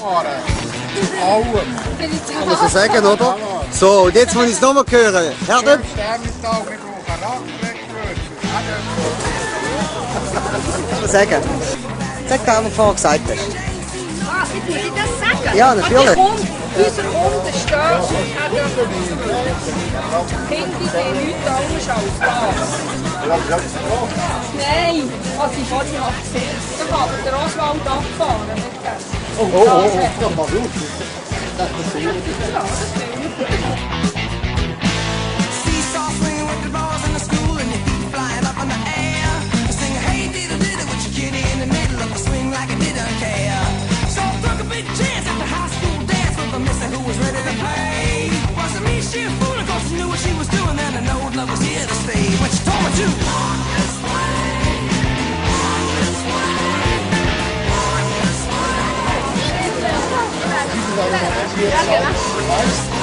Kann man so sagen, oder? So, und jetzt muss ich es nochmal hören. Herr Döpf. Was muss sagen? Sag das, was du vorher gesagt hast. Ah, jetzt muss ich das sagen? Ja, natürlich. Unser Kunde steht, er darf Kinder sehen nichts anderes als das. Nein, was ich vorhin noch gesehen habe, da kann der Oswald abfahren mit dem. Oh, ja, mal gut. Das passiert. Ja, das stimmt. Ja, genau.